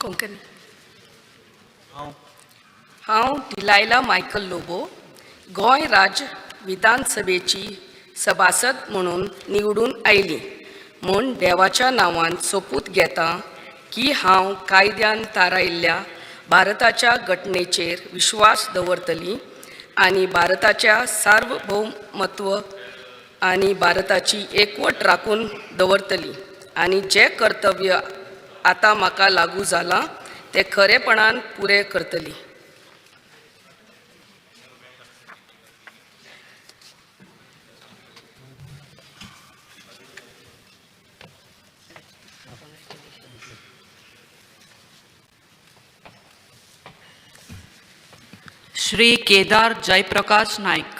कोंकणी. हांव डिलायला मायकल लोबो गोंय राज्य विधानसभेची सभासद म्हणून निवडून आयली म्हूण देवाच्या नांवान सोपूत घेता की हांव कायद्यान थारायिल्ल्या भारताच्या घटनेचेर विश्वास दवरतली आनी भारताच्या सार्वभौमत्व आनी भारताची एकवट राखून दवरतली आनी जे कर्तव्य आतां म्हाका लागू जालां ते खरेपणान पुरे करतली. श्री केदार जयप्रकाश नाईक.